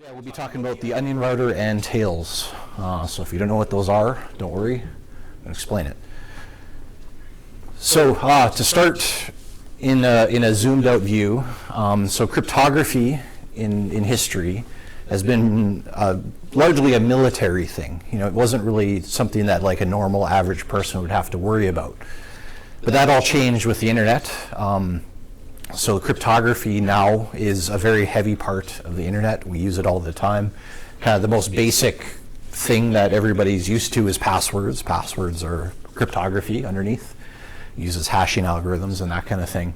Yeah, we'll be talking about the onion router and tails. So if you don't know what those are, don't worry, I'll explain it. So to start in a zoomed out view, so cryptography in history has been largely a military thing. You know, it wasn't really something that like a normal average person would have to worry about. But that all changed with the internet. So cryptography now is a very heavy part of the internet. We use it all the time. Kind of the most basic thing that everybody's used to is passwords. Passwords are cryptography underneath. It uses hashing algorithms and that kind of thing.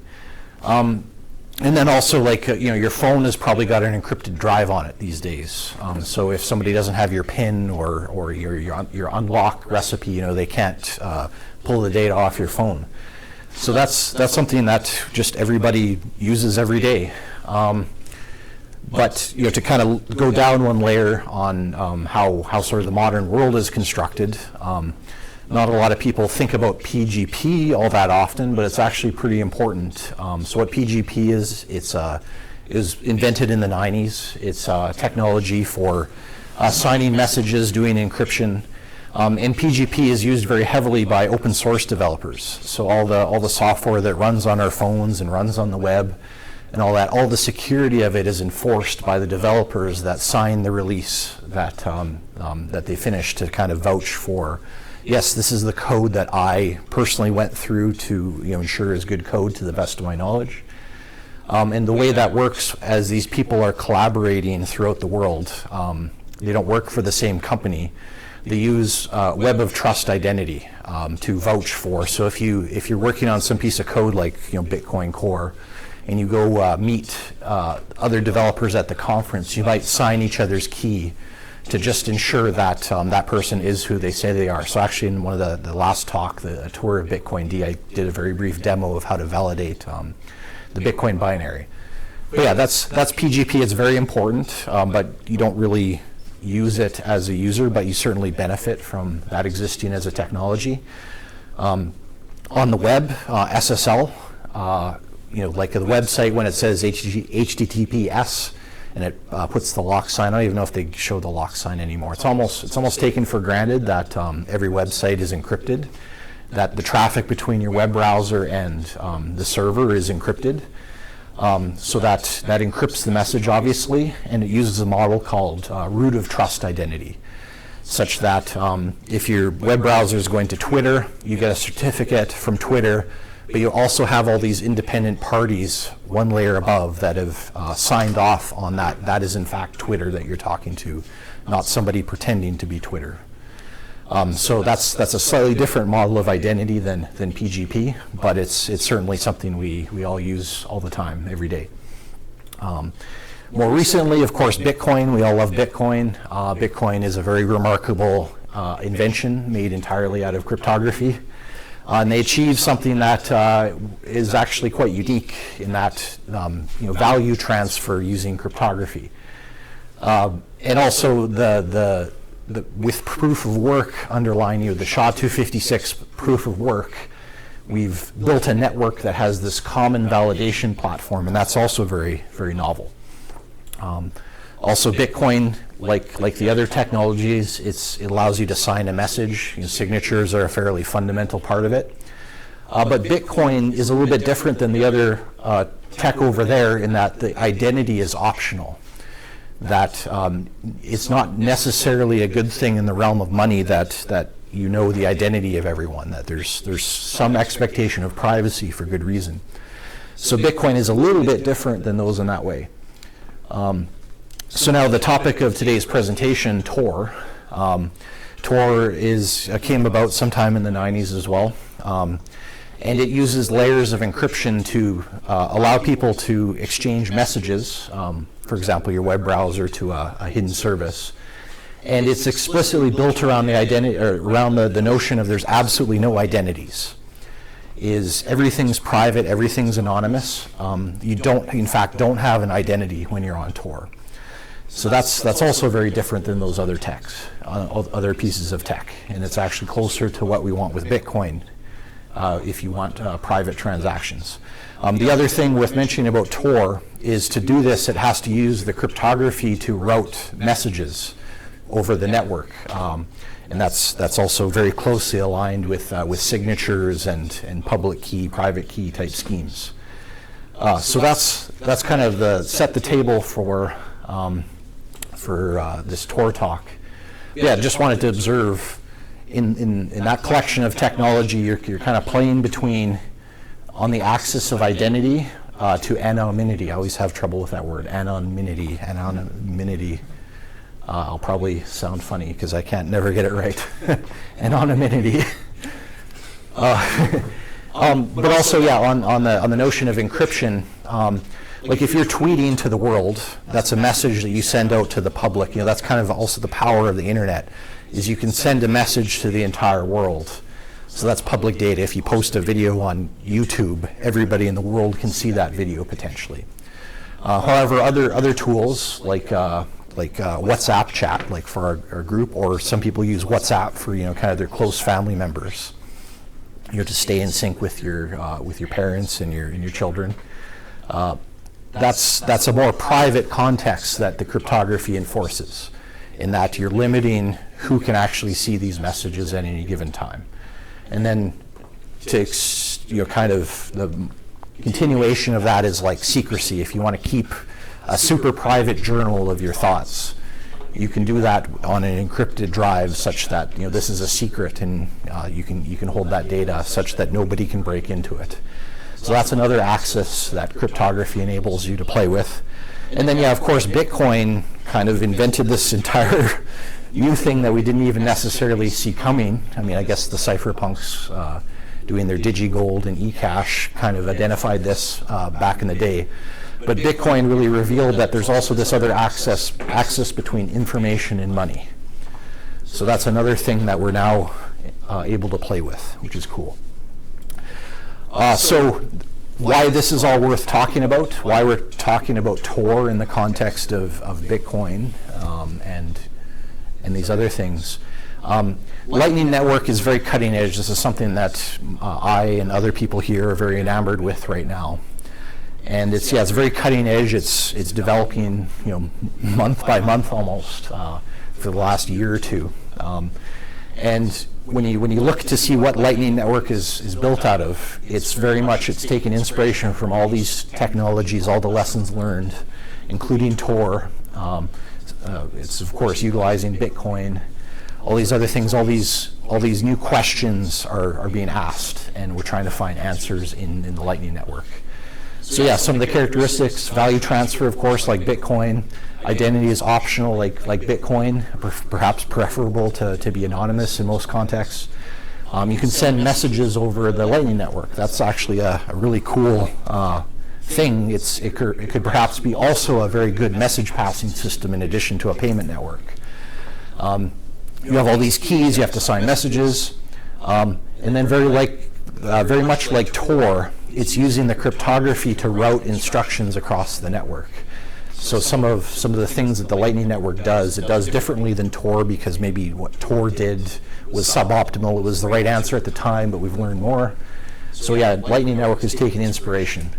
And then also, like, your phone has probably got an encrypted drive on it these days. So if somebody doesn't have your PIN or your unlock recipe, they can't pull the data off your phone. So that's something that just everybody uses every day. But to kind of go down one layer on how sort of the modern world is constructed, not a lot of people think about PGP all that often, but it's actually pretty important. So what PGP is, it was invented in the 90s. It's technology for signing messages, doing encryption. And PGP is used very heavily by open source developers. So all the software that runs on our phones and runs on the web and all that, all the security of it is enforced by the developers that sign the release that they finish to kind of vouch for, yes, this is the code that I personally went through to ensure is good code to the best of my knowledge. And the way that works, as these people are collaborating throughout the world, they don't work for the same company. They use web of trust identity to vouch for. So if you're working on some piece of code like Bitcoin Core, and you go meet other developers at the conference, you might sign each other's key to just ensure that that person is who they say they are. So actually, in one of the last talk, the tour of Bitcoin D, I did a very brief demo of how to validate the Bitcoin binary. But yeah, that's PGP. It's very important, but you don't really use it as a user, but you certainly benefit from that existing as a technology. On the web, SSL, like the website when it says HTTPS and it puts the lock sign. I don't even know if they show the lock sign anymore. It's almost taken for granted that every website is encrypted, that the traffic between your web browser and the server is encrypted. So that encrypts the message, obviously, and it uses a model called root of trust identity, such that if your web browser is going to Twitter, you get a certificate from Twitter, but you also have all these independent parties one layer above that have signed off on that. That is, in fact, Twitter that you're talking to, not somebody pretending to be Twitter. So that's a slightly different model of identity than PGP, but it's certainly something we all use all the time, every day. More recently, of course, Bitcoin. We all love Bitcoin. Bitcoin is a very remarkable invention made entirely out of cryptography. And they achieved something that is actually quite unique in that value transfer using cryptography. And also with proof of work underlying the SHA-256 proof of work, we've built a network that has this common validation platform, and that's also very, very novel. Also, Bitcoin, like the other technologies, it allows you to sign a message. Signatures are a fairly fundamental part of it. But Bitcoin is a little bit different than the other tech over there in that the identity is optional. That it's not necessarily a good thing in the realm of money that the identity of everyone, that there's some expectation of privacy for good reason. So Bitcoin is a little bit different than those in that way. So now the topic of today's presentation, Tor. Tor came about sometime in the 90s as well. And it uses layers of encryption to allow people to exchange messages, for example, your web browser to a hidden service. And it's explicitly built around the identity, or around the notion of there's absolutely no identities. Everything's private, everything's anonymous. You in fact, don't have an identity when you're on Tor. So that's also very different than those other techs, other pieces of tech, and it's actually closer to what we want with Bitcoin if you want private transactions. The other thing with mentioning about Tor is to do this, it has to use the cryptography to route messages over the network. And that's also very closely aligned with signatures and public key, private key type schemes. So that's kind of set the table for this Tor talk. Yeah, just wanted to observe in that collection of technology, you're kind of playing between on the axis of identity to anonymity. I always have trouble with that word, anonymity. I'll probably sound funny because I can't never get it right. Anonymity. But also, yeah, on the notion of encryption, like if you're tweeting to the world, that's a message that you send out to the public. You know, that's kind of also the power of the internet, is you can send a message to the entire world. So that's public data. If you post a video on YouTube, everybody in the world can see that video potentially. However, other tools like WhatsApp chat, like for our group, or some people use WhatsApp for kind of their close family members. To stay in sync with your parents and your children. That's a more private context that the cryptography enforces, in that you're limiting who can actually see these messages at any given time. And then kind of the continuation of that is like secrecy. If you want to keep a super private journal of your thoughts, you can do that on an encrypted drive, such that this is a secret, and you can hold that data such that nobody can break into it. So that's another axis that cryptography enables you to play with. And then, yeah, of course, Bitcoin kind of invented this entire new thing that we didn't even necessarily see coming. I mean, I guess the cypherpunks doing their DigiGold and eCash kind of identified this back in the day. But Bitcoin really revealed that there's also this other axis between information and money. So that's another thing that we're now able to play with, which is cool. So why this is all worth talking about, why we're talking about Tor in the context of Bitcoin and these other things. Lightning Network is very cutting edge. This is something that I and other people here are very enamored with right now. And it's very cutting edge. It's developing, month by month almost for the last year or two. And when you look to see what Lightning Network is built out of, it's taken inspiration from all these technologies, all the lessons learned, including Tor. It's of course utilizing Bitcoin. All these other things, all these new questions are being asked, and we're trying to find answers in the Lightning Network. So yeah, some of the characteristics: value transfer, of course, like Bitcoin. Identity is optional, like Bitcoin, perhaps preferable to be anonymous in most contexts. You can send messages over the Lightning Network. That's actually a really cool thing. It could perhaps be also a very good message passing system in addition to a payment network. You have all these keys. You have to sign messages, and then very much like Tor, it's using the cryptography to route instructions across the network. So some of the things that the Lightning Network does, it does differently than Tor, because maybe what Tor did was suboptimal. It was the right answer at the time, but we've learned more. So yeah, Lightning Network is taking inspiration.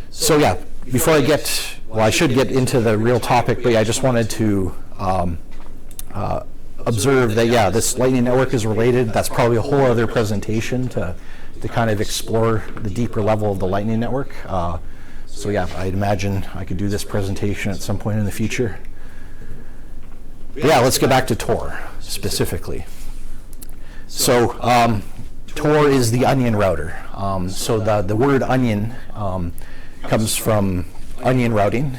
So yeah, before I should get into the real topic, but yeah, I just wanted to observe that, yeah, this Lightning Network is related. That's probably a whole other presentation to kind of explore the deeper level of the Lightning Network. So yeah, I'd imagine I could do this presentation at some point in the future. But yeah, let's get back to Tor specifically. So Tor is the onion router. So the word onion comes from onion routing.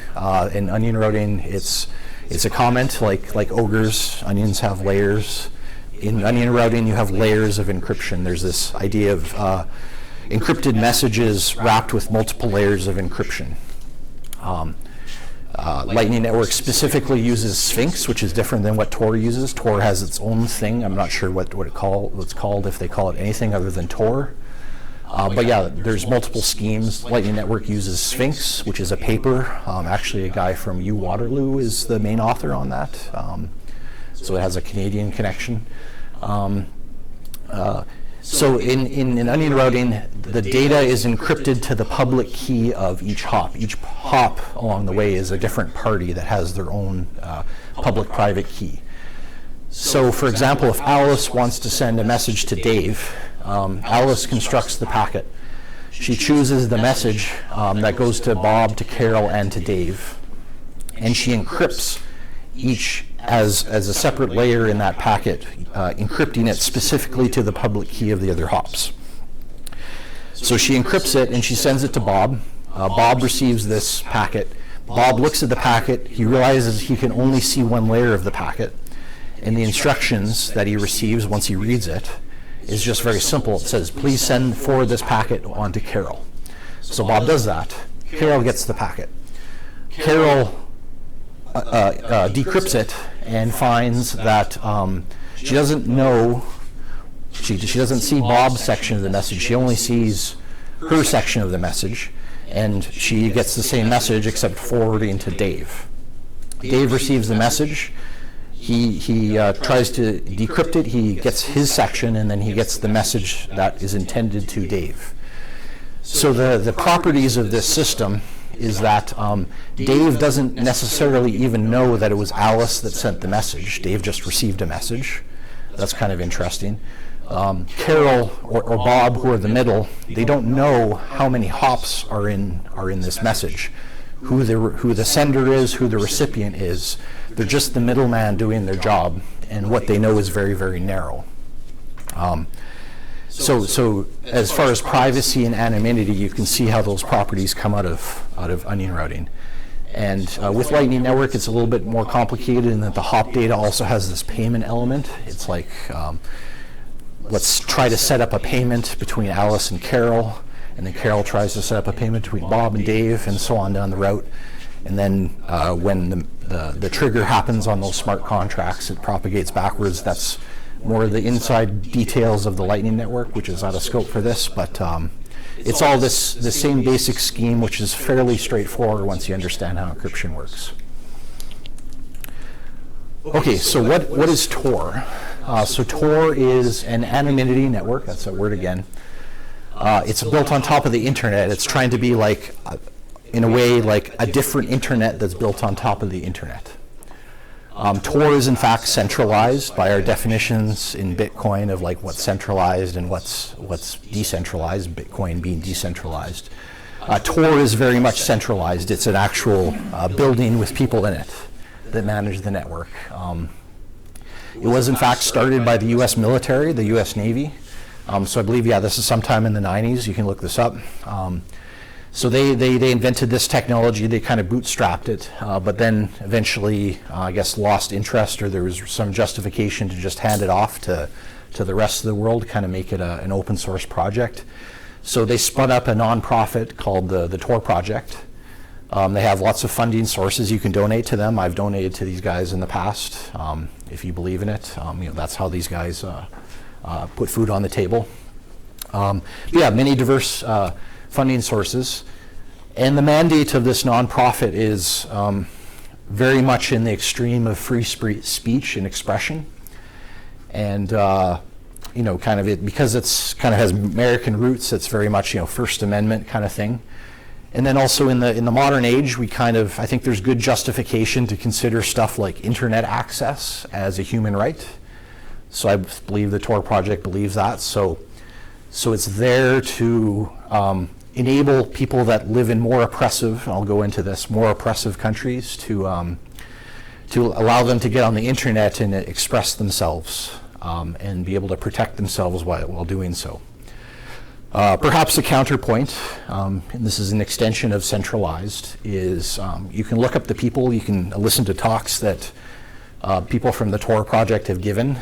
In onion routing, it's a comment like ogres. Onions have layers. In onion routing, you have layers of encryption. There's this idea of encrypted messages wrapped with multiple layers of encryption. Lightning Network specifically uses Sphinx, which is different than what Tor uses. Tor has its own thing. I'm not sure what's called, if they call it anything other than Tor. But yeah, there's multiple schemes. Lightning Network uses Sphinx, which is a paper. Actually, a guy from U Waterloo is the main author on that. So it has a Canadian connection. So in onion routing, the data is encrypted to the public key of each hop. Each hop along the way is a different party that has their own public-private key. So for example, if Alice wants to send a message to Dave, Alice constructs the packet. She chooses the message that goes to Bob, to Carol, and to Dave, and she encrypts each as a separate layer in that packet, encrypting it specifically to the public key of the other hops. So she encrypts it and she sends it to Bob. Bob receives this packet. Bob looks at the packet. He realizes he can only see one layer of the packet. And the instructions that he receives once he reads it is just very simple. It says, please forward this packet on to Carol. So Bob does that. Carol gets the packet. Carol decrypts it and finds that she doesn't know, she doesn't see Bob's section of the message. She only sees her section of the message, and she gets the same message except forwarding to Dave. Dave receives the message. He tries to decrypt it. He gets his section, and then he gets the message that is intended to Dave. So the properties of this system is that Dave doesn't necessarily even know that it was Alice that sent the message. Dave just received a message. That's kind of interesting. Carol or Bob, who are the middle, they don't know how many hops are in this message, who the sender is, who the recipient is. They're just the middleman doing their job, and what they know is very, very narrow. So as far as privacy and anonymity, you can see how those properties come out of onion routing. And with Lightning Network, it's a little bit more complicated in that the hop data also has this payment element. It's like, let's try to set up a payment between Alice and Carol, and then Carol tries to set up a payment between Bob and Dave, and so on down the route. And then when the trigger happens on those smart contracts, it propagates backwards. That's more of the inside details of the Lightning Network, which is out of scope for this, but it's all the same basic scheme, which is fairly straightforward once you understand how encryption works. Okay, so what is Tor? So Tor is an anonymity network. That's that word again. It's built on top of the internet. It's trying to be like, in a way, like a different internet that's built on top of the internet. Tor is in fact centralized by our definitions in Bitcoin of like what's centralized and what's decentralized, Bitcoin being decentralized. Tor is very much centralized. It's an actual building with people in it that manage the network. It was in fact started by the US military, the US Navy. So I believe, yeah, this is sometime in the 90s. You can look this up. So they invented this technology. They kind of bootstrapped it, but then eventually, I guess, lost interest, or there was some justification to just hand it off to the rest of the world, kind of make it an open source project. So they spun up a nonprofit called the Tor Project. They have lots of funding sources. You can donate to them. I've donated to these guys in the past. If you believe in it, that's how these guys put food on the table. Yeah, many diverse funding sources. And the mandate of this nonprofit is very much in the extreme of free speech and expression. And kind of because it's kind of has American roots, it's very much First Amendment kind of thing. And then also in the modern age, I think there's good justification to consider stuff like internet access as a human right. So I believe the Tor Project believes that. So it's there to enable people that live in more oppressive, I'll go into this, more oppressive countries to allow them to get on the internet and express themselves and be able to protect themselves while doing so. Perhaps a counterpoint, and this is an extension of centralized, is you can look up the people, you can listen to talks that people from the Tor Project have given.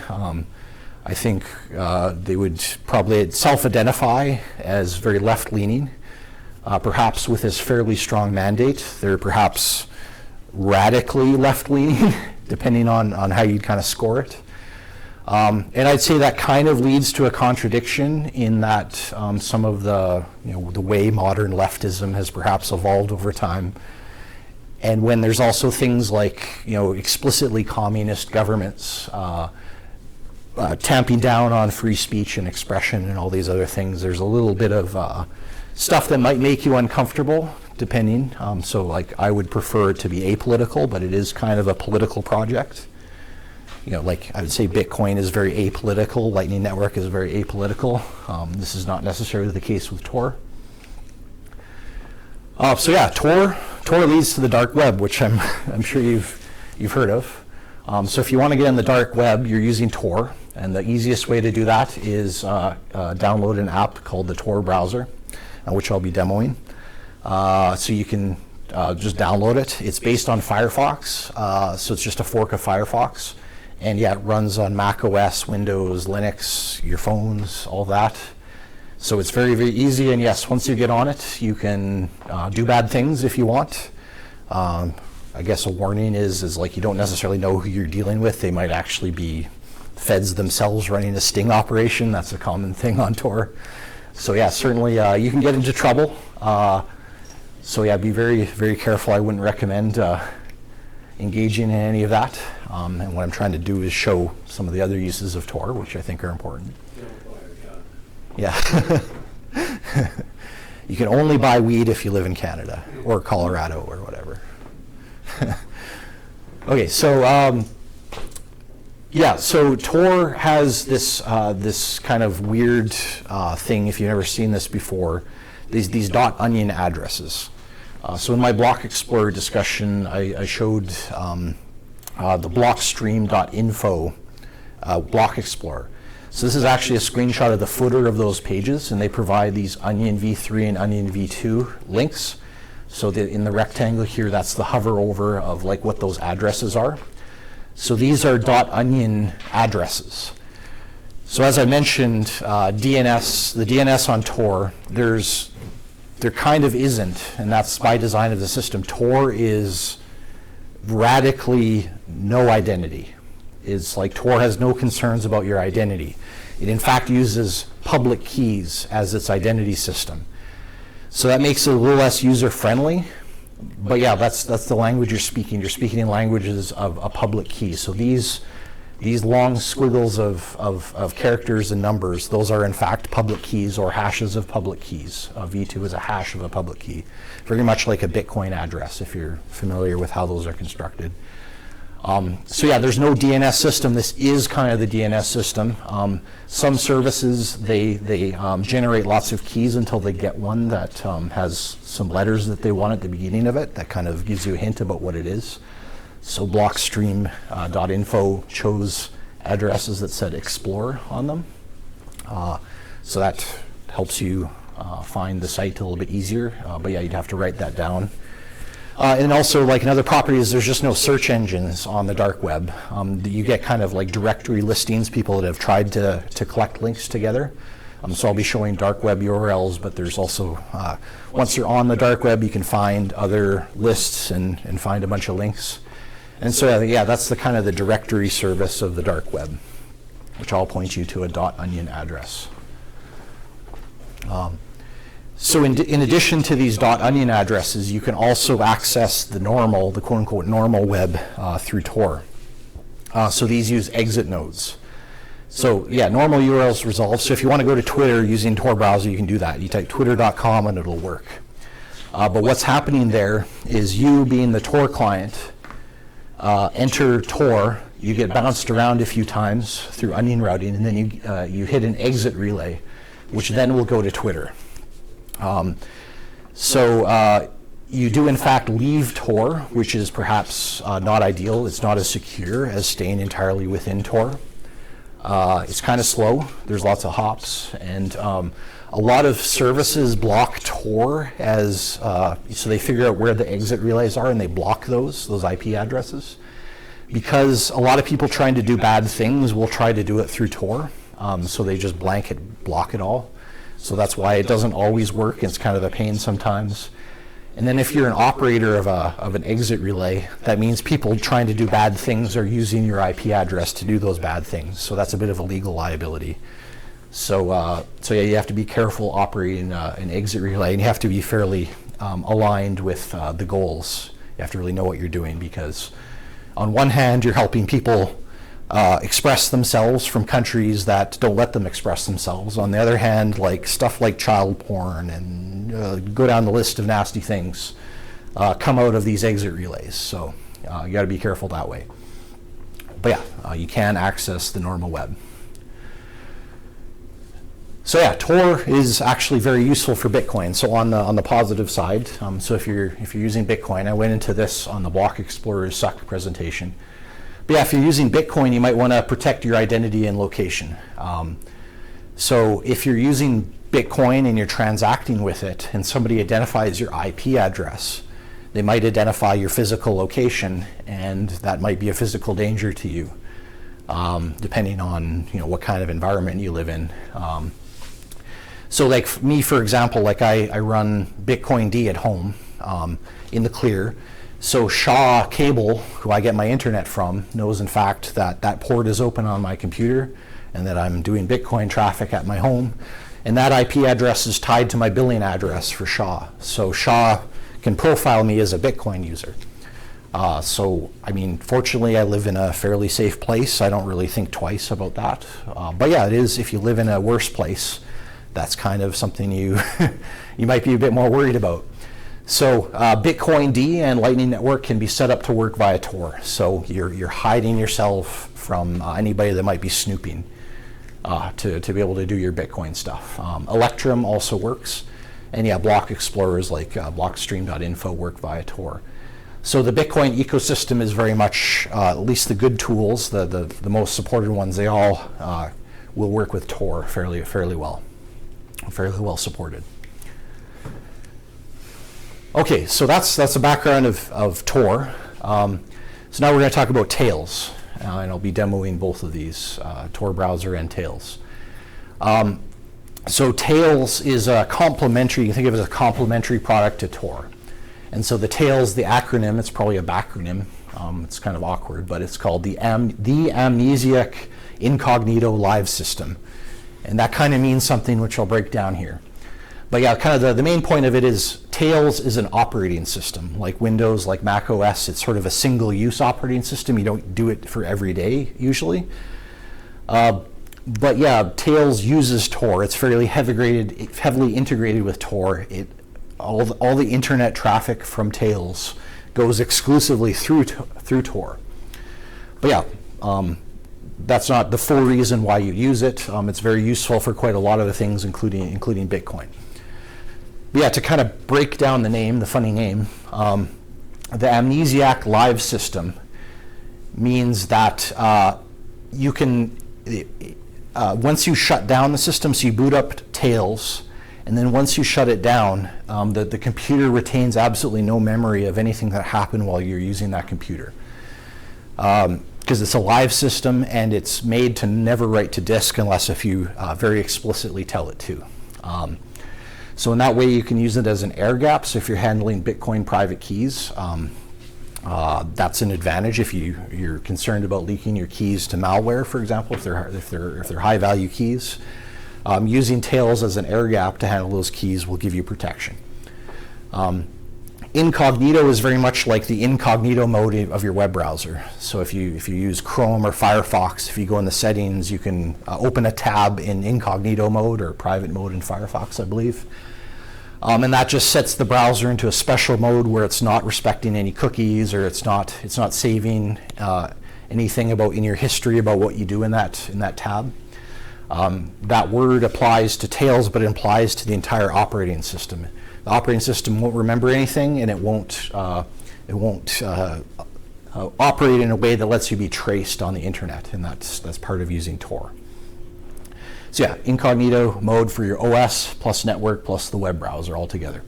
I think they would probably self-identify as very left-leaning, perhaps with this fairly strong mandate. They're perhaps radically left-leaning, depending on how you kind of score it. And I'd say that kind of leads to a contradiction in that some of the way modern leftism has perhaps evolved over time. And when there's also things like explicitly communist governments tamping down on free speech and expression and all these other things. There's a little bit of stuff that might make you uncomfortable, depending. So like I would prefer it to be apolitical, but it is kind of a political project. You know, like I would say Bitcoin is very apolitical, Lightning Network is very apolitical. This is not necessarily the case with Tor. So yeah, Tor leads to the dark web, which I'm sure you've heard of. So if you want to get in the dark web, you're using Tor, and the easiest way to do that is download an app called the Tor browser, which I'll be demoing. So you can just download it. It's based on Firefox, so it's just a fork of Firefox. And yeah, it runs on Mac OS, Windows, Linux, your phones, all that. So it's very, very easy. And yes, once you get on it, you can do bad things if you want. I guess a warning is like you don't necessarily know who you're dealing with. They might actually be feds themselves running a sting operation. That's a common thing on Tor. So yeah, certainly you can get into trouble. So yeah, be very, very careful. I wouldn't recommend engaging in any of that. And what I'm trying to do is show some of the other uses of Tor, which I think are important. Yeah. You can only buy weed if you live in Canada or Colorado or whatever. Okay, so yeah, so Tor has this this kind of weird thing, if you've never seen this before, these .onion addresses. So in my Block Explorer discussion, I showed the blockstream.info Block Explorer. So this is actually a screenshot of the footer of those pages, and they provide these Onion v3 and Onion v2 links. So in the rectangle here, that's the hover over of like what those addresses are. So these are .onion addresses. So as I mentioned, DNS, the DNS on Tor, there kind of isn't, and that's by design of the system. Tor is radically no identity. It's like Tor has no concerns about your identity. It in fact uses public keys as its identity system. So that makes it a little less user-friendly, but yeah, that's the language you're speaking. You're speaking in languages of a public key. So these long squiggles of characters and numbers, those are in fact public keys or hashes of public keys. V2 is a hash of a public key, very much like a Bitcoin address, if you're familiar with how those are constructed. So yeah, there's no DNS system. This is kind of the DNS system. Some services, they generate lots of keys until they get one that has some letters that they want at the beginning of it. That kind of gives you a hint about what it is. So blockstream.info chose addresses that said explore on them. So that helps you find the site a little bit easier. But yeah, you'd have to write that down. And also, like in other properties, there's just no search engines on the dark web. You get kind of like directory listings, people that have tried to collect links together. So I'll be showing dark web URLs, but there's also, once you're on the dark web, you can find other lists and find a bunch of links. And so yeah, that's the kind of the directory service of the dark web, which I'll point you to a .onion address. So in addition to these .onion addresses, you can also access the quote-unquote normal web through Tor. So these use exit nodes. So yeah, normal URLs resolved. So if you want to go to Twitter using Tor browser, you can do that. You type twitter.com and it'll work. But what's happening there is you, being the Tor client, enter Tor, you get bounced around a few times through onion routing, and then you hit an exit relay, which then will go to Twitter. So you do in fact leave Tor, which is perhaps not ideal. It's not as secure as staying entirely within Tor. It's kind of slow. There's lots of hops, and a lot of services block Tor as so they figure out where the exit relays are and they block those IP addresses, because a lot of people trying to do bad things will try to do it through Tor. So they just blanket block it all. So that's why it doesn't always work. It's kind of a pain sometimes. And then if you're an operator of an exit relay, that means people trying to do bad things are using your IP address to do those bad things. So that's a bit of a legal liability. So yeah, you have to be careful operating an exit relay, and you have to be fairly aligned with the goals. You have to really know what you're doing, because on one hand, you're helping people express themselves from countries that don't let them express themselves. On the other hand, like stuff like child porn and go down the list of nasty things come out of these exit relays. So you got to be careful that way. But yeah, you can access the normal web. So yeah, Tor is actually very useful for Bitcoin. So on the positive side, so if you're using Bitcoin, I went into this on the Block Explorer Suck presentation. But yeah, if you're using Bitcoin, you might want to protect your identity and location. So if you're using Bitcoin and you're transacting with it, and somebody identifies your IP address, they might identify your physical location, and that might be a physical danger to you, depending on what kind of environment you live in. So like me, for example, like I run Bitcoin D at home in the clear. So Shaw Cable, who I get my internet from, knows in fact that that port is open on my computer and that I'm doing Bitcoin traffic at my home. And that IP address is tied to my billing address for Shaw. So Shaw can profile me as a Bitcoin user. So, I mean, fortunately, I live in a fairly safe place. I don't really think twice about that. But yeah, it is, if you live in a worse place, that's kind of something you might be a bit more worried about. So Bitcoin D and Lightning Network can be set up to work via Tor. So you're hiding yourself from anybody that might be snooping to be able to do your Bitcoin stuff. Electrum also works. And yeah, Block Explorers like blockstream.info work via Tor. So the Bitcoin ecosystem is very much, at least the good tools, the most supported ones, they all will work with Tor fairly well supported. Okay, so that's the background of Tor. So now we're going to talk about Tails, and I'll be demoing both of these, Tor browser and Tails. So Tails is a complementary, you can think of it as a complementary product to Tor. And so the Tails, the acronym, it's probably a backronym, it's kind of awkward, but it's called the Amnesiac Incognito Live System. And that kind of means something which I'll break down here. But yeah, kind of the main point of it is Tails is an operating system. Like Windows, like Mac OS, it's sort of a single-use operating system. You don't do it for every day, usually. But yeah, Tails uses Tor. It's fairly heavily integrated with Tor. All the internet traffic from Tails goes exclusively through Tor. But yeah, that's not the full reason why you use it. It's very useful for quite a lot of the things, including Bitcoin. But yeah, to kind of break down the name, the funny name, the Amnesiac Live System means that you can, once you shut down the system, so you boot up Tails, and then once you shut it down, the computer retains absolutely no memory of anything that happened while you're using that computer. Because it's a live system and it's made to never write to disk unless if you very explicitly tell it to. So in that way you can use it as an air gap. So if you're handling Bitcoin private keys, that's an advantage if you're concerned about leaking your keys to malware, for example, if they're high value keys. Using Tails as an air gap to handle those keys will give you protection. Incognito is very much like the incognito mode of your web browser. So if you use Chrome or Firefox, if you go in the settings, you can open a tab in incognito mode or private mode in Firefox, I believe. And that just sets the browser into a special mode where it's not respecting any cookies, or it's not saving anything in your history about what you do in that tab. That word applies to Tails, but it applies to the entire operating system. The operating system won't remember anything, and it won't operate in a way that lets you be traced on the internet, and that's part of using Tor. So yeah, incognito mode for your OS plus network plus the web browser all together.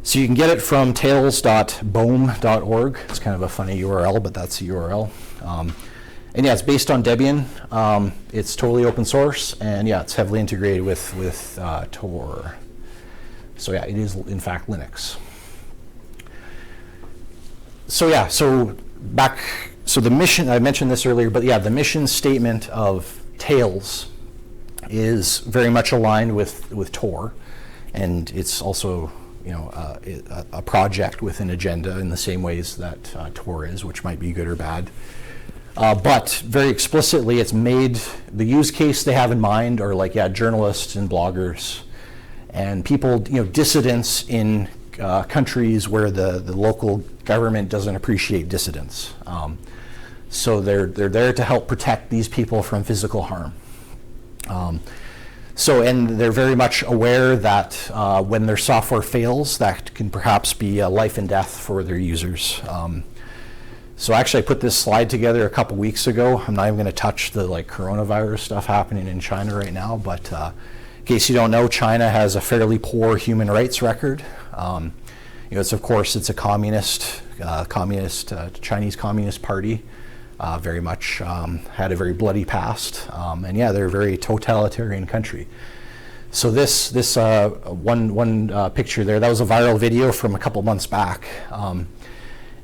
So you can get it from tails.bohm.org. It's kind of a funny URL, but that's the URL. And yeah, it's based on Debian. It's totally open source, and yeah, it's heavily integrated with Tor. So yeah, it is in fact Linux. So yeah, so the mission, I mentioned this earlier, but yeah, the mission statement of Tails is very much aligned with Tor, and it's also a project with an agenda in the same ways that Tor is, which might be good or bad. But very explicitly, it's made, the use case they have in mind are like, journalists and bloggers and people, dissidents in countries where the local government doesn't appreciate dissidents. So they're there to help protect these people from physical harm. And they're very much aware that when their software fails, that can perhaps be life and death for their users. So actually I put this slide together a couple weeks ago. I'm not even going to touch the coronavirus stuff happening in China right now, but in case you don't know, China has a fairly poor human rights record. It's a communist, Chinese Communist Party. Very much had a very bloody past, and they're a very totalitarian country. So this one picture there, that was a viral video from a couple months back.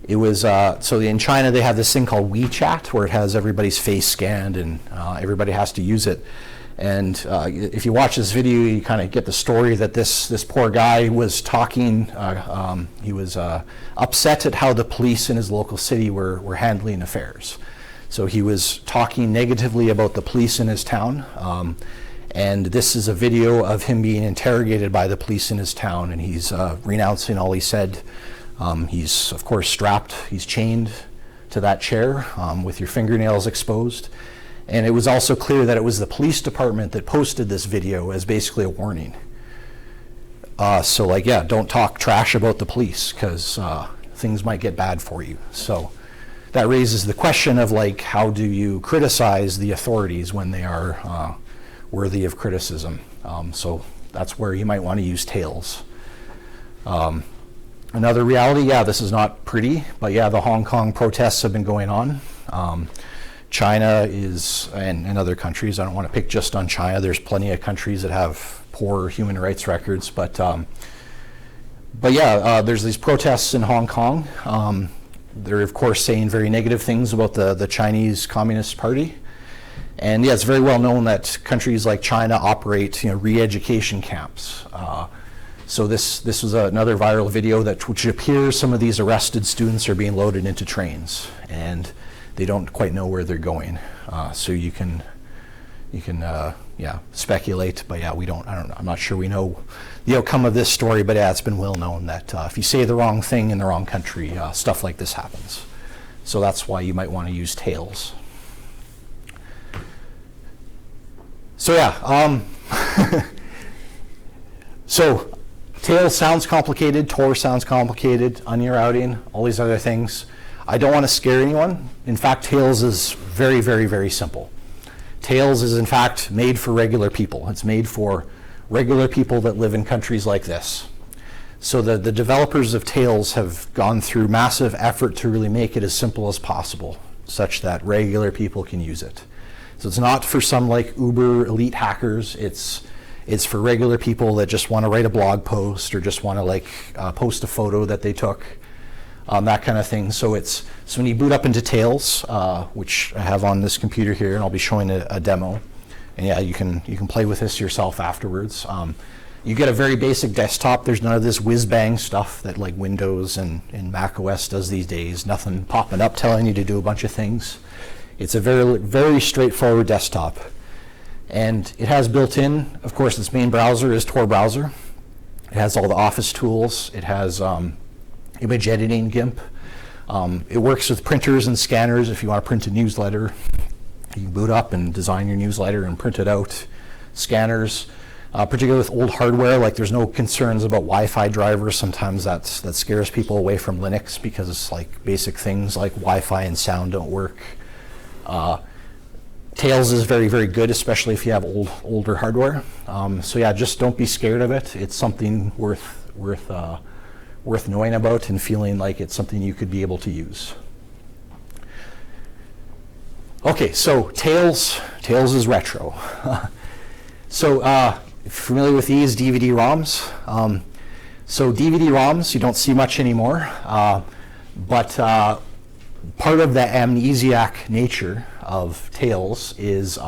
It was so in China they have this thing called WeChat where it has everybody's face scanned and everybody has to use it. And if you watch this video, you kind of get the story that this poor guy was talking. He was upset at how the police in his local city were handling affairs. So he was talking negatively about the police in his town. And this is a video of him being interrogated by the police in his town, and he's renouncing all he said. He's, of course, strapped. He's chained to that chair with your fingernails exposed. And it was also clear that it was the police department that posted this video as basically a warning. Don't talk trash about the police because things might get bad for you. So that raises the question of how do you criticize the authorities when they are worthy of criticism? So that's where you might want to use Tails. Another reality, this is not pretty, but the Hong Kong protests have been going on. China is, and other countries, I don't want to pick just on China, there's plenty of countries that have poor human rights records, but there's these protests in Hong Kong. They're of course saying very negative things about the Chinese Communist Party. And it's very well known that countries like China operate re-education camps. So this was another viral video which appears some of these arrested students are being loaded into trains and they don't quite know where they're going. So you can speculate, but I'm not sure we know the outcome of this story, but it's been well known that if you say the wrong thing in the wrong country, stuff like this happens. So that's why you might want to use Tails. So so Tails sounds complicated, Tor sounds complicated, onion routing, all these other things. I don't want to scare anyone. In fact, Tails is very, very, very simple. Tails is in fact made for regular people. It's made for regular people that live in countries like this. So the developers of Tails have gone through massive effort to really make it as simple as possible, such that regular people can use it. So it's not for some uber elite hackers. It's for regular people that just want to write a blog post or just want to post a photo that they took, that kind of thing. So when you boot up into Tails, which I have on this computer here, and I'll be showing a demo, and you can play with this yourself afterwards. You get a very basic desktop. There's none of this whiz-bang stuff that Windows and Mac OS does these days. Nothing popping up telling you to do a bunch of things. It's a very, very straightforward desktop. And it has built in, of course, its main browser is Tor browser. It has all the Office tools. It has image editing, GIMP. It works with printers and scanners. If you want to print a newsletter, you can boot up and design your newsletter and print it out. Scanners, particularly with old hardware, there's no concerns about Wi-Fi drivers. Sometimes that scares people away from Linux because it's basic things like Wi-Fi and sound don't work. Tails is very, very good, especially if you have older hardware. Just don't be scared of it. It's something worth knowing about and feeling like it's something you could be able to use. Okay, so Tails is retro. So if you're familiar with these DVD-ROMs, so DVD-ROMs you don't see much anymore, but part of the amnesiac nature of Tails is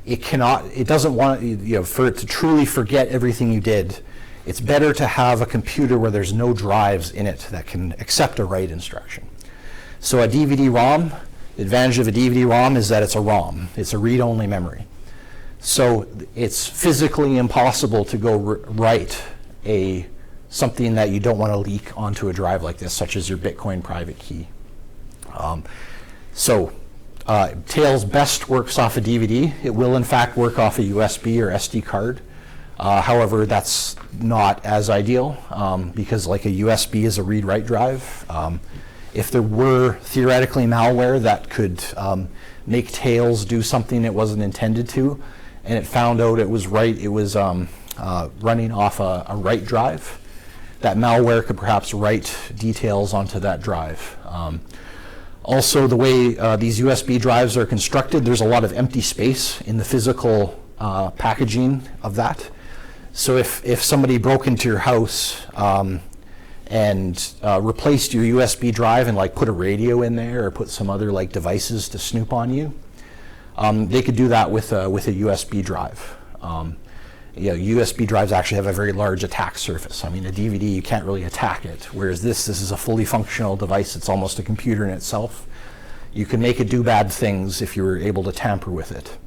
it doesn't want for it to truly forget everything you did. It's better to have a computer where there's no drives in it that can accept a write instruction. So a DVD-ROM The advantage of a DVD-ROM is that it's a ROM. It's a read-only memory. So it's physically impossible to go write something that you don't want to leak onto a drive like this, such as your Bitcoin private key. Tails best works off a DVD. It will in fact work off a USB or SD card. However, that's not as ideal because like a USB is a read-write drive. If there were theoretically malware that could make Tails do something it wasn't intended to, and it found out it was running off a write drive, that malware could perhaps write details onto that drive. Also, the way these USB drives are constructed, there's a lot of empty space in the physical packaging of that. So if somebody broke into your house and replaced your USB drive and like put a radio in there or put some other like devices to snoop on you, they could do that with a USB drive. USB drives actually have a very large attack surface. I mean, a DVD, you can't really attack it, whereas this is a fully functional device. It's almost a computer in itself. You can make it do bad things if you were able to tamper with it.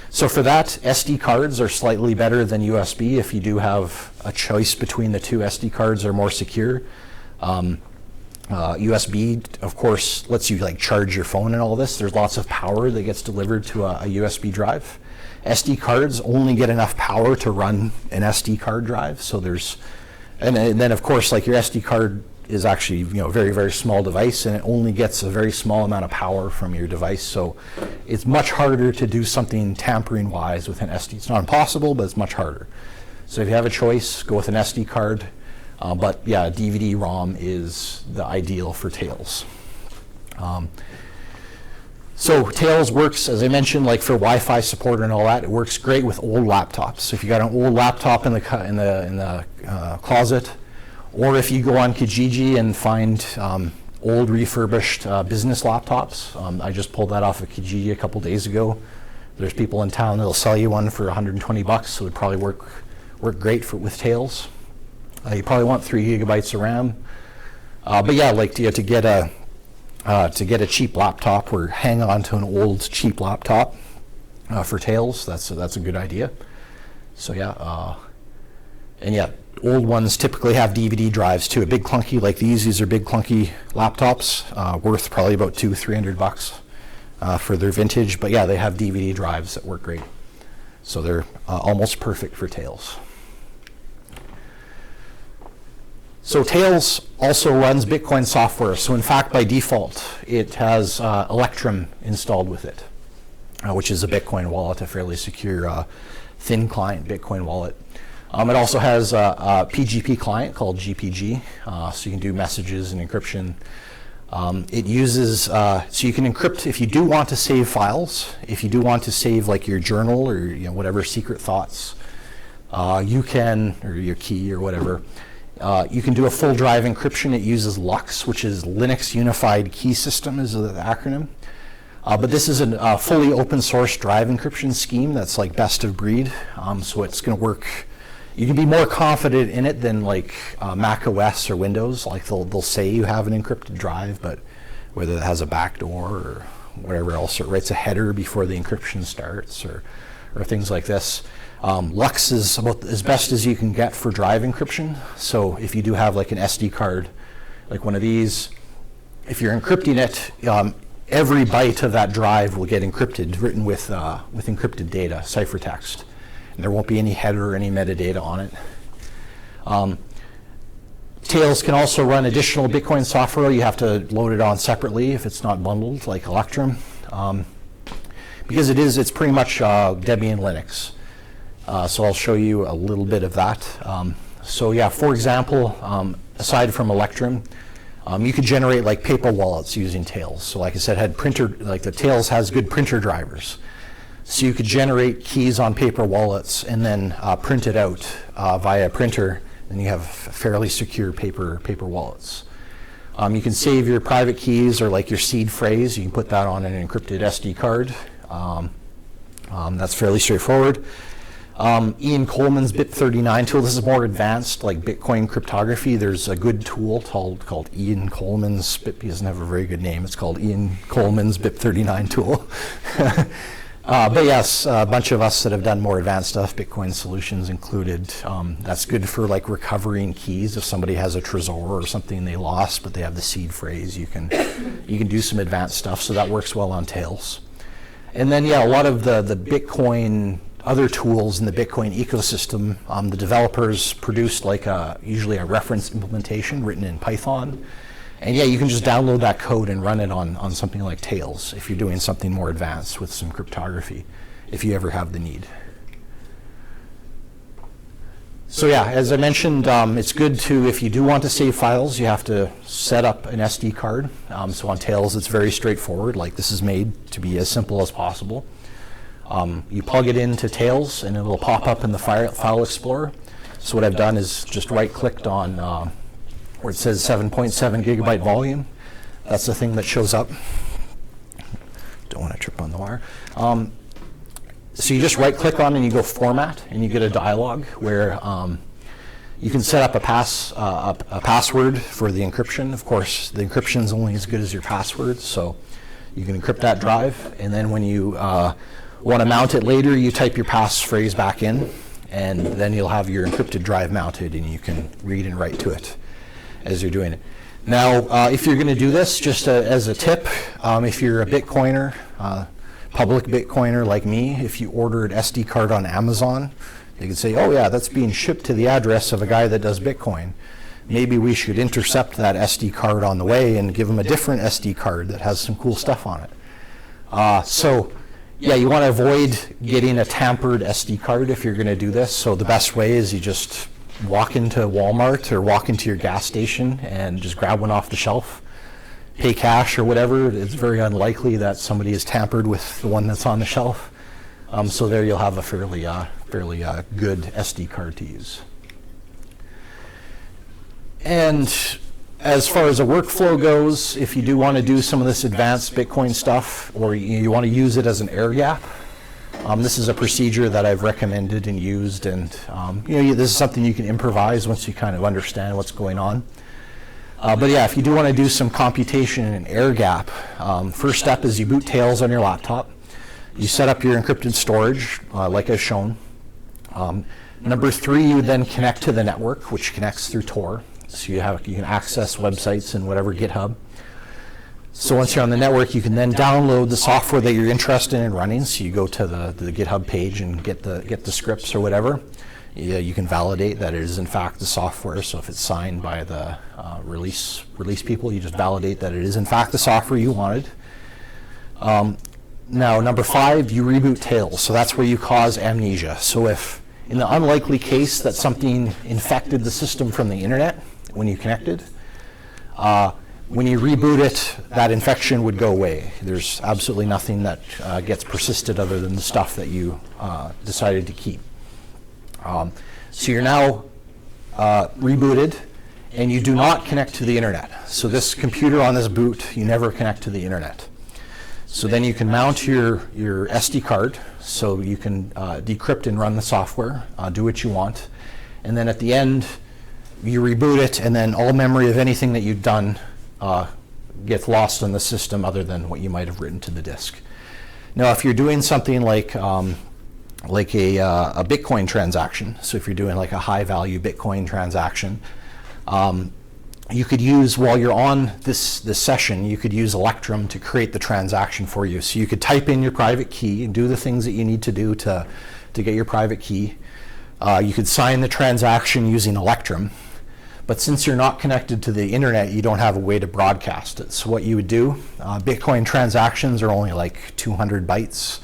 So for that, SD cards are slightly better than USB if you do have a choice between the two. SD cards are more secure. USB, of course, lets you like charge your phone and all this. There's lots of power that gets delivered to a USB drive. SD cards only get enough power to run an SD card drive. So and then of course, like your SD card is actually a very, very small device, and it only gets a very small amount of power from your device. So it's much harder to do something tampering wise with an SD. It's not impossible, but it's much harder. So if you have a choice, go with an SD card. But yeah, DVD-ROM is the ideal for Tails. So Tails works, as I mentioned, like for Wi-Fi support and all that. It works great with old laptops. So if you got an old laptop in the closet, or if you go on Kijiji and find old refurbished business laptops, I just pulled that off of Kijiji a couple days ago. There's people in town that'll sell you one for $120, so it would probably work great with Tails. You probably want 3 gigabytes of RAM. But yeah, like to get a cheap laptop or hang on to an old cheap laptop for Tails, that's a good idea. So yeah, and yeah, old ones typically have DVD drives too. A big clunky like these are big clunky laptops, worth probably about $200-300 for their vintage. But yeah, they have DVD drives that work great. So they're almost perfect for Tails. So Tails also runs Bitcoin software. So in fact, by default, it has Electrum installed with it, which is a Bitcoin wallet, a fairly secure, thin client Bitcoin wallet. It also has a PGP client called GPG, so you can do messages and encryption. It uses, so you can encrypt if you do want to save files, if you do want to save like your journal or whatever secret thoughts, you can, or your key or whatever. You can do a full drive encryption. It uses LUKS, which is Linux Unified Key System is the acronym. But this is a fully open source drive encryption scheme that's like best of breed. So it's going to work. You can be more confident in it than like Mac OS or Windows. Like they'll say you have an encrypted drive, but whether it has a backdoor or whatever else, or it writes a header before the encryption starts or things like this. LUKS is about as best as you can get for drive encryption. So if you do have like an SD card, like one of these, if you're encrypting it, every byte of that drive will get encrypted, written with encrypted data, ciphertext. And there won't be any header or any metadata on it. Tails can also run additional Bitcoin software. You have to load it on separately if it's not bundled, like Electrum. Because it's pretty much Debian Linux. So I'll show you a little bit of that. So yeah, for example, aside from Electrum, you could generate like paper wallets using Tails. So like I said, the Tails has good printer drivers. So you could generate keys on paper wallets and then print it out via printer, and you have fairly secure paper wallets. You can save your private keys or like your seed phrase. You can put that on an encrypted SD card. That's fairly straightforward. Ian Coleman's BIP39 tool. This is more advanced, like Bitcoin cryptography. There's a good tool called Ian Coleman's BIP. He doesn't have a very good name. It's called Ian Coleman's BIP39 tool. But yes, a bunch of us that have done more advanced stuff, Bitcoin Solutions included. That's good for like recovering keys. If somebody has a Trezor or something they lost, but they have the seed phrase, you can do some advanced stuff. So that works well on Tails. And then a lot of the Bitcoin other tools in the Bitcoin ecosystem, the developers produced like usually a reference implementation written in Python. And you can just download that code and run it on something like Tails if you're doing something more advanced with some cryptography, if you ever have the need. So as I mentioned, it's good to, if you do want to save files, you have to set up an SD card. So on Tails, it's very straightforward. Like, this is made to be as simple as possible. You plug it into Tails, and it will pop up in the File Explorer. So what I've done is just right-clicked on where it says 7.7 gigabyte volume. That's the thing that shows up. Don't want to trip on the wire. So you just right-click on it and you go Format, and you get a dialog where you can set up a password for the encryption. Of course, the encryption is only as good as your password, so you can encrypt that drive. And then when you want to mount it later, you type your passphrase back in, and then you'll have your encrypted drive mounted, and you can read and write to it as you're doing it. Now, if you're going to do this, just as a tip, if you're a Bitcoiner, public Bitcoiner like me, if you ordered SD card on Amazon, you can say, oh yeah, that's being shipped to the address of a guy that does Bitcoin. Maybe we should intercept that SD card on the way and give him a different SD card that has some cool stuff on it. So you want to avoid getting a tampered SD card if you're going to do this. So the best way is you just walk into Walmart or walk into your gas station and just grab one off the shelf, pay cash or whatever. It's very unlikely that somebody has tampered with the one that's on the shelf. So there you'll have a fairly good SD card to use. And as far as a workflow goes, if you do want to do some of this advanced Bitcoin stuff, or you want to use it as an air gap, this is a procedure that I've recommended and used, and this is something you can improvise once you kind of understand what's going on. But if you do want to do some computation in an air gap, first step is you boot Tails on your laptop. You set up your encrypted storage, like I've shown. Number 3, you then connect to the network, which connects through Tor. So you can access websites and whatever, GitHub. So once you're on the network, you can then download the software that you're interested in running. So you go to the GitHub page and get the scripts or whatever. You can validate that it is in fact the software. So if it's signed by the release people, you just validate that it is in fact the software you wanted. Now, number 5, you reboot Tails. So that's where you cause amnesia. So if in the unlikely case that something infected the system from the internet when you connected, when you reboot it, that infection would go away. There's absolutely nothing that gets persisted other than the stuff that you decided to keep. So you're now rebooted, and you do not connect to the internet. So this computer on this boot, you never connect to the internet. So then you can mount your SD card, so you can decrypt and run the software, do what you want. And then at the end, you reboot it, and then all memory of anything that you've done gets lost on the system other than what you might have written to the disk. Now, if you're doing something like a Bitcoin transaction, so if you're doing like a high-value Bitcoin transaction, you could use, while you're on this session, you could use Electrum to create the transaction for you. So you could type in your private key and do the things that you need to do to get your private key. You could sign the transaction using Electrum. But since you're not connected to the internet, you don't have a way to broadcast it. So what you would do, Bitcoin transactions are only like 200 bytes.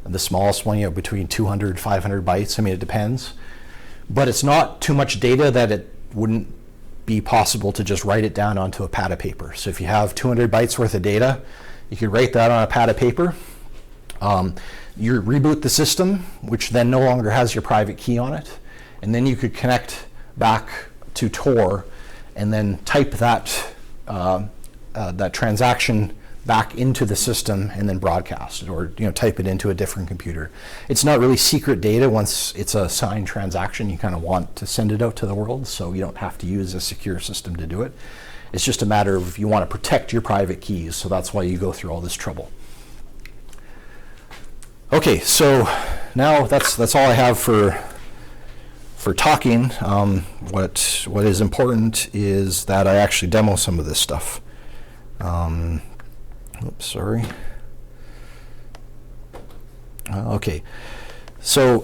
The smallest one, between 200, 500 bytes. I mean, it depends. But it's not too much data that it wouldn't be possible to just write it down onto a pad of paper. So if you have 200 bytes worth of data, you could write that on a pad of paper. You reboot the system, which then no longer has your private key on it. And then you could connect back to Tor and then type that transaction back into the system and then broadcast it, or type it into a different computer. It's not really secret data. Once it's a signed transaction, you kind of want to send it out to the world, so you don't have to use a secure system to do it. It's just a matter of you want to protect your private keys, so that's why you go through all this trouble. Okay, so now that's all I have for talking. What is important is that I actually demo some of this stuff. Oops, sorry. Okay, so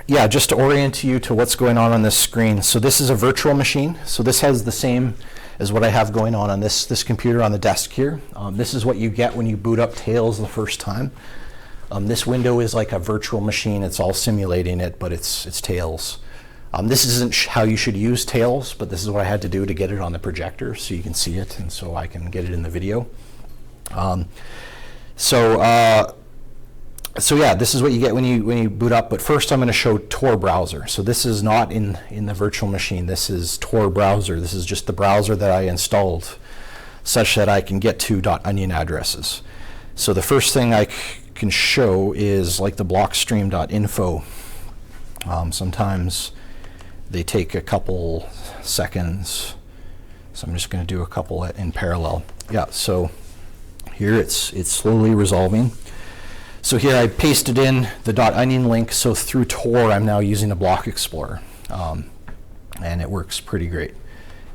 yeah, just to orient you to what's going on this screen. So this is a virtual machine. So this has the same as what I have going on this computer on the desk here. This is what you get when you boot up Tails the first time. This window is like a virtual machine. It's all simulating it, but it's Tails. This isn't how you should use Tails, but this is what I had to do to get it on the projector so you can see it, and so I can get it in the video. So yeah, this is what you get when you boot up. But first, I'm going to show Tor browser. So this is not in the virtual machine. This is Tor browser. This is just the browser that I installed, such that I can get to .onion addresses. So the first thing I can show is like the blockstream.info. Sometimes they take a couple seconds, so I'm just going to do a couple in parallel. Yeah, so here it's slowly resolving. So here I pasted in the .onion link, so through Tor I'm now using a block explorer, and it works pretty great.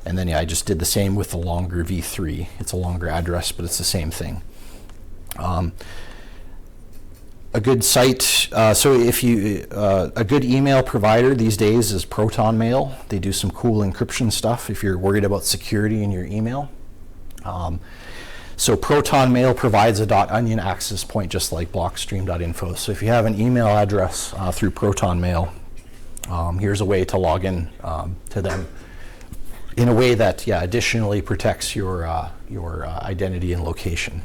And then yeah, I just did the same with the longer v3. It's a longer address, but it's the same thing. A good site, so if you, a good email provider these days is Proton Mail. They do some cool encryption stuff if you're worried about security in your email. So Proton Mail provides a .onion access point just like blockstream.info. So if you have an email address through Proton Mail, here's a way to log in to them in a way that, yeah, additionally protects your identity and location.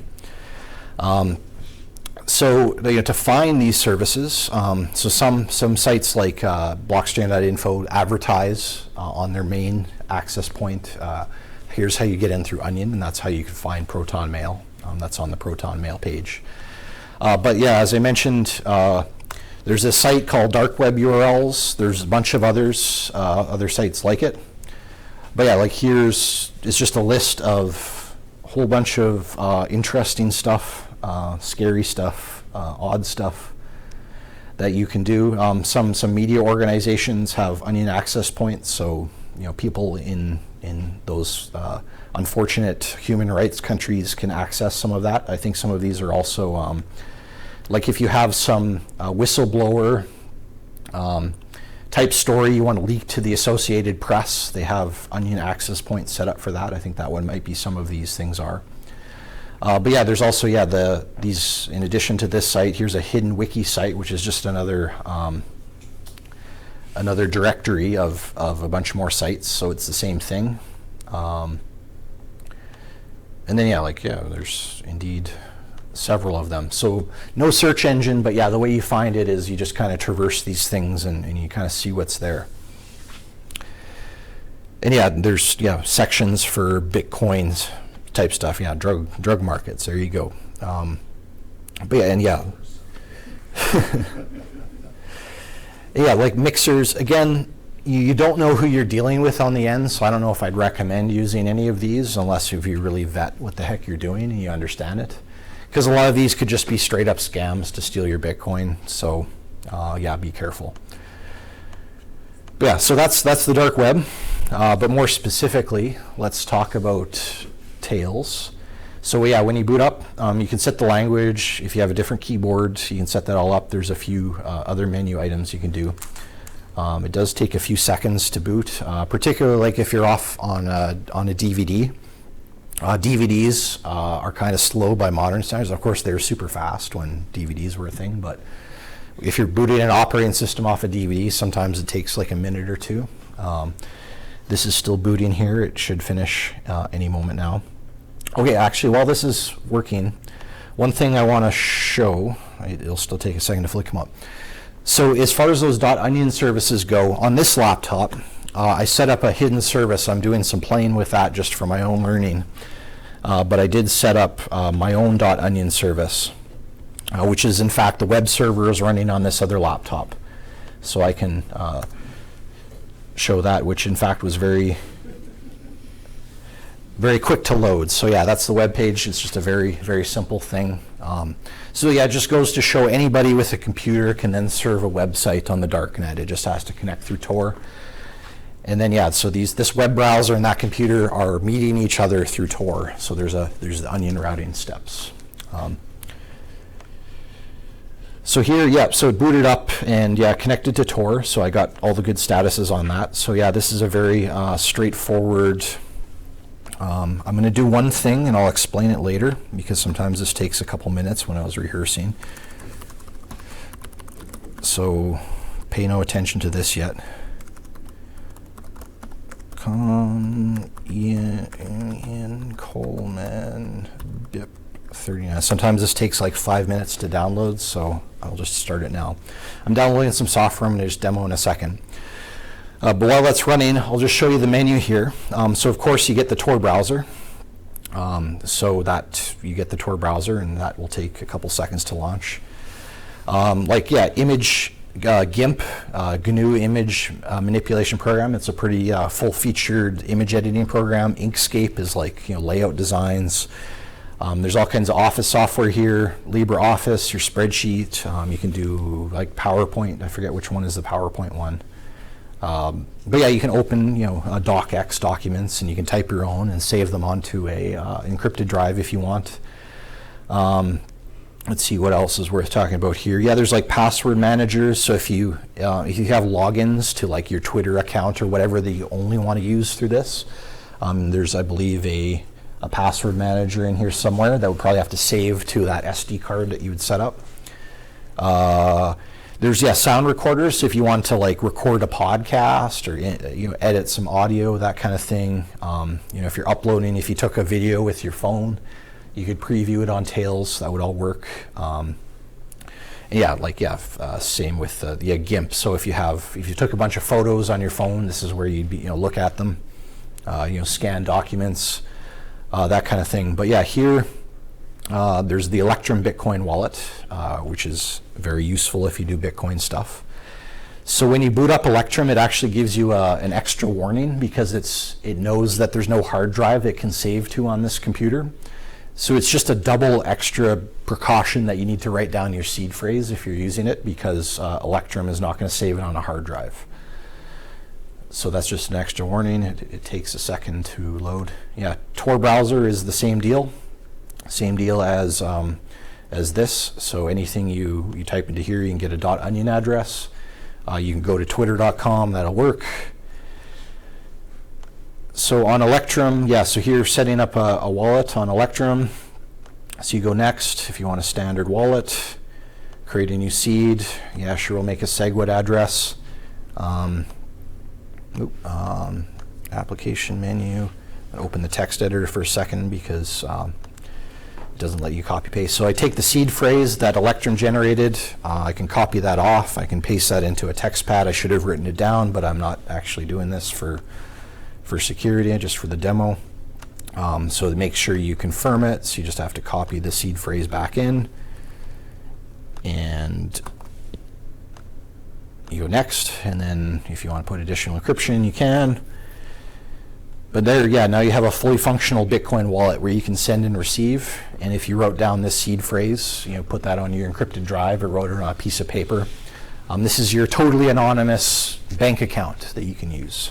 So to find these services, so some sites like blockstream.info advertise on their main access point. Here's how you get in through Onion, and that's how you can find Proton Mail. That's on the Proton Mail page. But yeah, as I mentioned, there's a site called Dark Web URLs. There's a bunch of others, other sites like it. But yeah, like it's just a list of a whole bunch of interesting stuff. Scary stuff, odd stuff that you can do. Some media organizations have Onion access points, so people in those unfortunate human rights countries can access some of that. I think some of these are also like if you have some whistleblower type story you want to leak to the Associated Press, they have Onion access points set up for that. I think that one might be some of these things are. But yeah, there's also these. In addition to this site, here's a hidden wiki site, which is just another directory of a bunch more sites. So it's the same thing. And then there's indeed several of them. So no search engine, but yeah, the way you find it is you just kind of traverse these things and you kind of see what's there. And yeah, there's sections for Bitcoins type stuff, drug markets. There you go. But yeah, yeah, like mixers. Again, you don't know who you're dealing with on the end, so I don't know if I'd recommend using any of these unless if you really vet what the heck you're doing and you understand it. Because a lot of these could just be straight up scams to steal your Bitcoin. So yeah, be careful. But yeah, so that's the dark web. But more specifically, let's talk about Tails. So yeah, when you boot up, you can set the language. If you have a different keyboard, you can set that all up. There's a few other menu items you can do. It does take a few seconds to boot, particularly like if you're off on a DVD. DVDs are kind of slow by modern standards. Of course, they were super fast when DVDs were a thing, but if you're booting an operating system off a DVD, sometimes it takes like a minute or two. This is still booting here. It should finish any moment now. Okay, actually, while this is working, one thing I want to show, it'll still take a second to flick them up. So as far as those .onion services go, on this laptop, I set up a hidden service. I'm doing some playing with that just for my own learning. but I did set up my own .onion service, which is in fact the web server is running on this other laptop. So I can show that, which in fact was very quick to load. So yeah, that's the web page. It's just a very simple thing. So yeah, it just goes to show anybody with a computer can then serve a website on the darknet. It just has to connect through Tor. And then yeah, so this web browser and that computer are meeting each other through Tor. So there's the onion routing steps. So here, yeah, so it booted up and yeah, connected to Tor. So I got all the good statuses on that. So yeah, this is a very straightforward. I'm going to do one thing and I'll explain it later because sometimes this takes a couple minutes when I was rehearsing. So pay no attention to this yet. Ian Coleman BIP 39. Sometimes this takes like 5 minutes to download, so I'll just start it now. I'm downloading some software. I'm going to just demo in a second. But while that's running, I'll just show you the menu here. So of course you get the Tor browser. So that you get the Tor browser, and that will take a couple seconds to launch. Like yeah, image GIMP, GNU image manipulation program. It's a pretty full-featured image editing program. Inkscape is like layout designs. There's all kinds of office software here. LibreOffice, your spreadsheet. You can do like PowerPoint. I forget which one is the PowerPoint one. But yeah, you can open docx documents, and you can type your own and save them onto a encrypted drive if you want. Let's see what else is worth talking about here. Yeah, there's like password managers. So if you have logins to like your Twitter account or whatever that you only want to use through this, there's I believe a password manager in here somewhere that would probably have to save to that SD card that you would set up. There's sound recorders. So if you want to like record a podcast or edit some audio, that kind of thing. If you're uploading, if you took a video with your phone, you could preview it on Tails. That would all work. Same with the GIMP. So if you took a bunch of photos on your phone, this is where you'd be look at them. Scan documents, that kind of thing. But yeah, here there's the Electrum Bitcoin wallet, which is very useful if you do Bitcoin stuff. So when you boot up Electrum, it actually gives you an extra warning because it knows that there's no hard drive it can save to on this computer. So it's just a double extra precaution that you need to write down your seed phrase if you're using it, because Electrum is not going to save it on a hard drive. So that's just an extra warning. It takes a second to load. Yeah, Tor browser is the same deal. Same deal as this. So anything you type into here, you can get a .onion address. You can go to twitter.com, that'll work. So on Electrum, so here setting up a wallet on Electrum. So you go next, if you want a standard wallet, create a new seed. Yeah, sure, we'll make a SegWit address. Application menu. I'll open the text editor for a second because it doesn't let you copy paste. So I take the seed phrase that Electrum generated. I can copy that off. I can paste that into a text pad. I should have written it down, but I'm not actually doing this for security, just for the demo. So to make sure you confirm it, so you just have to copy the seed phrase back in, and you go next, and then if you want to put additional encryption, you can. But there, now you have a fully functional Bitcoin wallet where you can send and receive. And if you wrote down this seed phrase, put that on your encrypted drive or wrote it on a piece of paper, this is your totally anonymous bank account that you can use.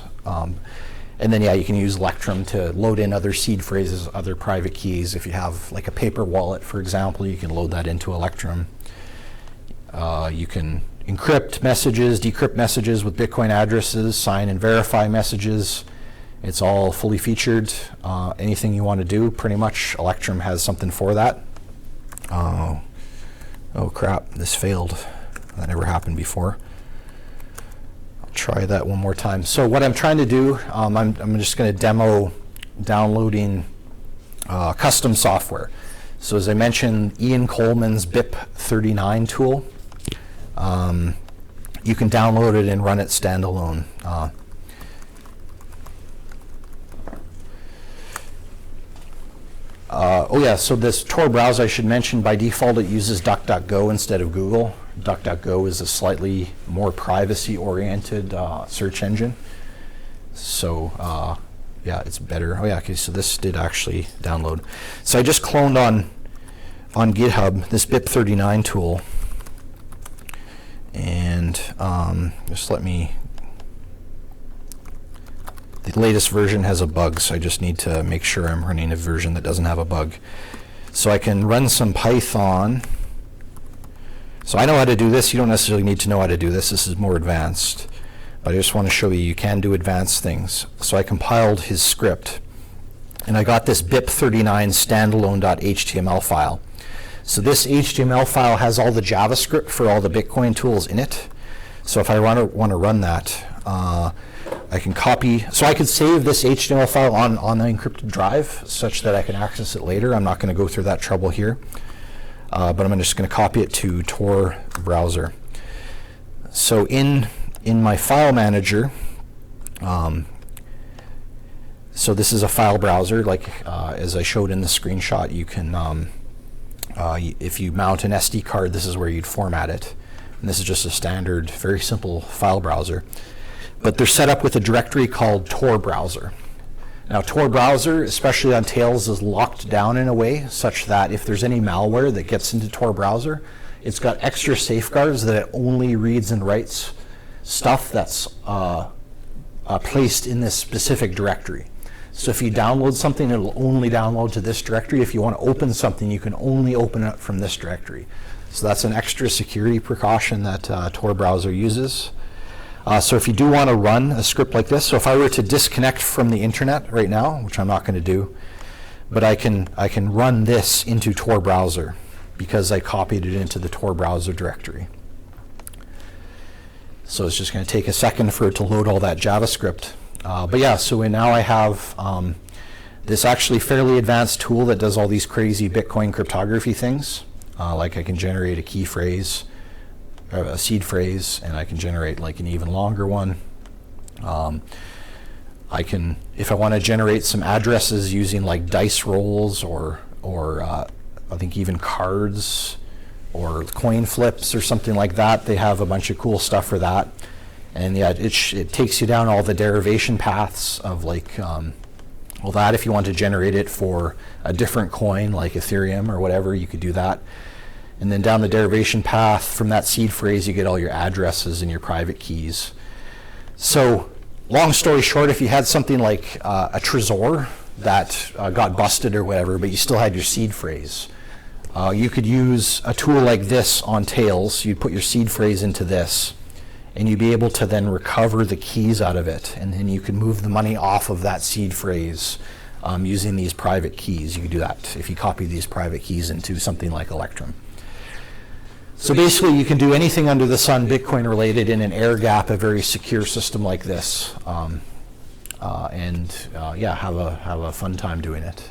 And then, you can use Electrum to load in other seed phrases, other private keys. If you have like a paper wallet, for example, you can load that into Electrum. You can encrypt messages, decrypt messages with Bitcoin addresses, sign and verify messages. It's all fully featured. Anything you want to do, pretty much, Electrum has something for that. Oh crap, this failed. That never happened before. Try that one more time. So what I'm trying to do, I'm just going to demo downloading custom software. So as I mentioned, Ian Coleman's BIP 39 tool. You can download it and run it standalone. Oh yeah, so this Tor browser, I should mention, by default it uses DuckDuckGo instead of Google. DuckDuckGo is a slightly more privacy-oriented search engine. So yeah, it's better. Oh yeah, okay, so this did actually download. So I just cloned on GitHub this BIP39 tool. And just let me, the latest version has a bug, so I just need to make sure I'm running a version that doesn't have a bug. So I can run some Python. So I know how to do this. You don't necessarily need to know how to do this. This is more advanced. But I just want to show you can do advanced things. So I compiled his script, and I got this BIP39 standalone.html file. So this HTML file has all the JavaScript for all the Bitcoin tools in it. So if I want to run that, I can copy. So I could save this HTML file on an encrypted drive such that I can access it later. I'm not going to go through that trouble here. But I'm just going to copy it to Tor browser. So in my file manager, so this is a file browser. Like as I showed in the screenshot, you can, if you mount an SD card, this is where you'd format it. And this is just a standard, very simple file browser. But they're set up with a directory called Tor browser. Now, Tor browser, especially on Tails, is locked down in a way such that if there's any malware that gets into Tor browser, it's got extra safeguards that it only reads and writes stuff that's placed in this specific directory. So if you download something, it'll only download to this directory. If you want to open something, you can only open it from this directory. So that's an extra security precaution that Tor browser uses. So if you do want to run a script like this, so if I were to disconnect from the internet right now, which I'm not going to do, but I can run this into Tor browser because I copied it into the Tor browser directory. So it's just going to take a second for it to load all that JavaScript. But yeah, so now I have this actually fairly advanced tool that does all these crazy Bitcoin cryptography things. Like I can generate a key phrase, a seed phrase, and I can generate like an even longer one. I can, if I want to generate some addresses using like dice rolls or I think even cards or coin flips or something like that, they have a bunch of cool stuff for that. And yeah, it takes you down all the derivation paths of like, well, that if you want to generate it for a different coin like Ethereum or whatever, you could do that. And then down the derivation path from that seed phrase, you get all your addresses and your private keys. So long story short, if you had something like a Trezor that got busted or whatever, but you still had your seed phrase, you could use a tool like this on Tails. You'd put your seed phrase into this, and you'd be able to then recover the keys out of it. And then you could move the money off of that seed phrase using these private keys. You could do that if you copy these private keys into something like Electrum. So basically, you can do anything under the sun Bitcoin related in an air gap, a very secure system like this, and yeah, have a fun time doing it.